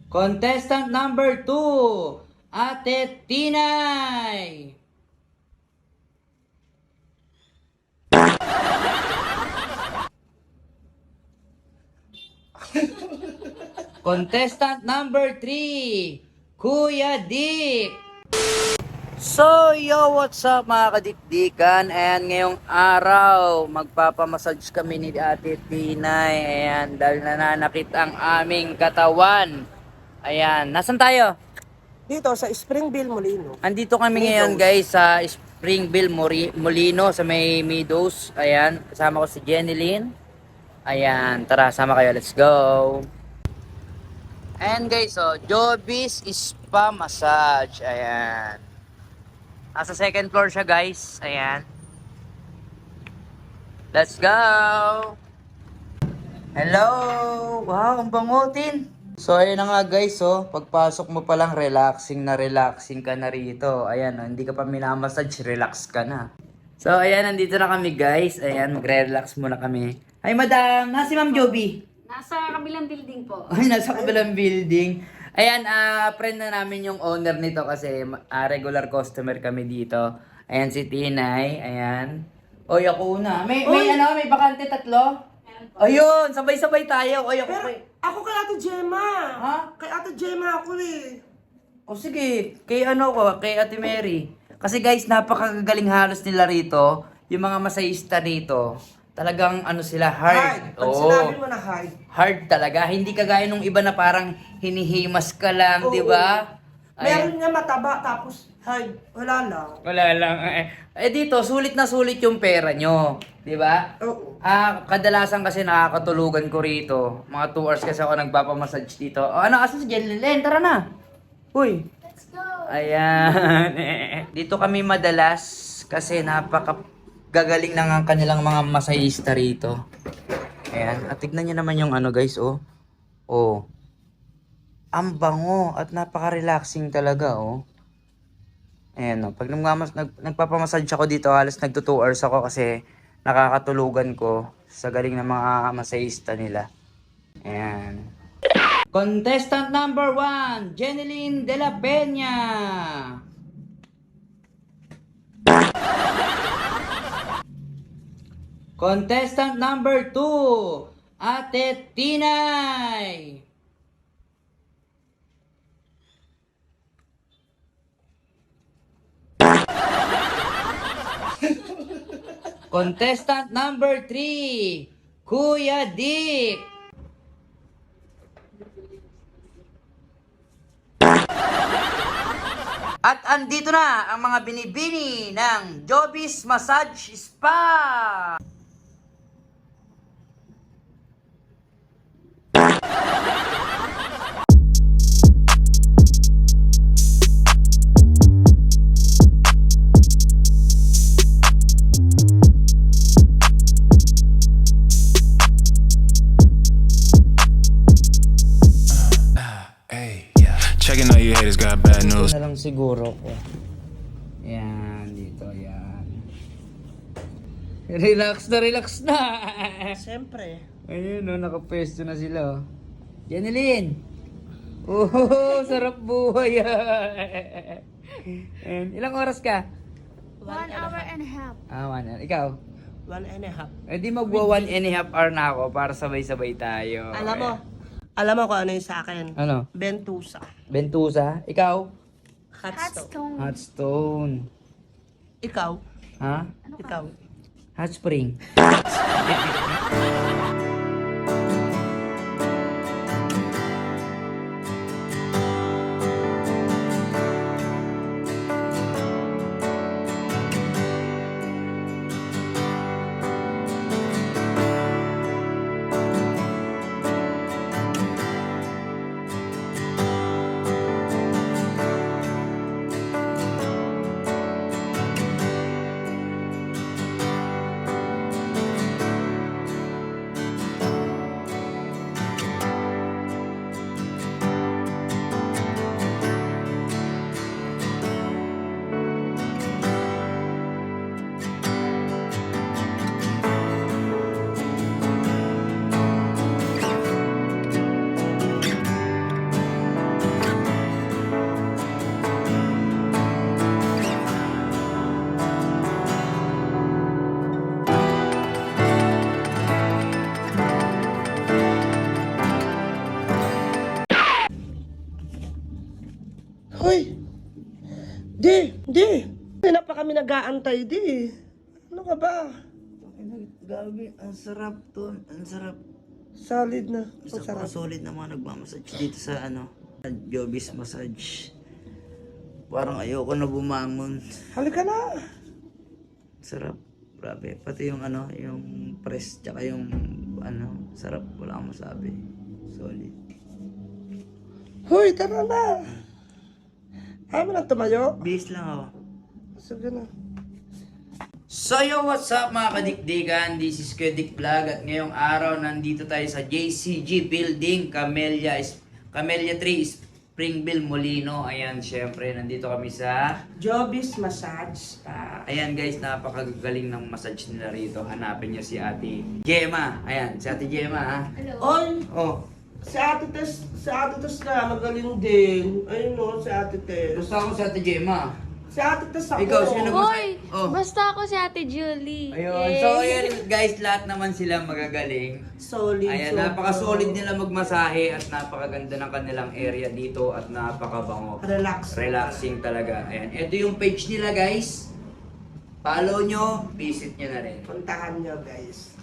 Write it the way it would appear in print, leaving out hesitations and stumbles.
Contestant number 2, Ate Tinay. Contestant number 3, Kuya Dick. So, yo, what's up mga kadikdikan? Ayan, ngayong araw, magpapamassage kami ni Ate Tinay. Ayan, dahil nananakit ang aming katawan. Ayan, nasan tayo? Dito sa Springville, Molino. Andito kami ngayon guys sa Springville Molino sa may Meadows. Ayan, kasama ko si Jenny Lynn. Ayan, tara, sama kayo, let's go. Ayan guys, so, Joby's Spa Massage. Ayan. Nasa second floor siya guys. Ayan. Let's go! Hello! Wow, ang bangutin! So ayun na nga guys, oh, pagpasok mo pa lang relaxing ka na rito. Ayan, oh, hindi ka pa minamassage, relax ka na. So ayan, nandito na kami guys. Ayan, magre-relax muna kami. Ay madam, nasi Ma'am Joby? Nasa kabilang building po. Ay, nasa kabilang building. Ayan, friend na namin yung owner nito kasi regular customer kami dito. Ayan si Tinay, ayan. Oy, ako una. May may bakante tatlo? Ayun, sabay-sabay tayo. Oy, ako Pero kay... ako kay Ate Gemma. Ha? Kay Ate Gemma ako eh. O sige, kay kay Ate Mary. Kasi guys, napakagaling halos nila rito. Yung mga masayista rito. Talagang ano sila, hard. Pag Oo. sinabi mo na hard. Hard talaga. Hindi kagaya nung iba na parang hinihimas ka lang, Oo. di ba? Meron nga mataba tapos hard. Wala lang. Wala lang. Dito, sulit na sulit yung pera nyo. Di ba? Oo. Kadalasan kasi nakakatulugan ko rito. Mga 2 hours kasi ako nagpapamassage dito. Ano, asan si Jelilyn? Tara na. Uy. Let's go! Ayan. Dito kami madalas kasi gagaling ng ang kanilang mga masahista rito. Ayan. At tignan nyo naman yung ano guys, oh. Oh. Ang bango at napaka-relaxing talaga, oh. Ayan, oh. Pag nagpapamassage ako dito, halos nagto 2 hours ako kasi nakakatulugan ko sa galing ng mga masahista nila. Ayan. Contestant number 1, Jenilyn de la Peña. Contestant number 2, Ate Tinay. Contestant number 3, Kuya Dick. At andito na ang mga binibini ng Joby's Massage Spa. Hey, checking out your haters got bad news. Ito na lang siguro ko. Yan, dito, yan. Relax na. Siyempre. Ayun, oh, nakapwesto na sila. Oh. Janilyn! Oh, sarap buhay. And, ilang oras ka? 1 hour and a half. 1 hour. Ikaw? 1.5. Di magwa 1.5 hour na ako para sabay-sabay tayo. Alam mo kung ano yung sa akin? Ano? Bentusa. Bentusa? Ikaw? Hot Hot stove. stone. Hot stone. Ikaw? Ha? Ikaw? Hot spring. inaantay di. Ano ka ba? Gabi, ang sarap to. Ang sarap. Solid na. Isa Ang sarap. pa solid na mga nagmamassage dito sa Jobis Massage. Parang ayoko na bumangon. Halika na. Sarap. Grabe. Pati yung yung press tsaka yung sarap. Wala akong masabi. Solid. Hoy, tara na. Ayaw mo na tumayo? Base lang ako. Sige na. So yo, what's up mga kadikdikan? This is Kuya Vlog at ngayong araw nandito tayo sa JCG Building, Camellia 3 Springville Molino. Ayan, syempre nandito kami sa Jobis Massage. ayan guys, napakagaling ng massage nila rito. Hanapin niyo si Ate Gemma. Ayan, si Ate Gemma ha. Oy, Oh, si Ate Tess na magaling din. Ayun no, si Ate Tess. gusto ako si Ate Gemma. Si Ate Tess ako. Ikaw, sino ba? Hoy! Oh. Basta ako si Ate Julie. Ayun. Yay. So ayan guys, lahat naman sila magagaling. Solid. Ayan, so- napaka-solid nila magmasahe at napakaganda ng kanilang area dito at napakabango. Relax. Relaxing talaga. Ayan, ito yung page nila guys. Follow nyo, visit nyo na rin. Puntahan nyo guys.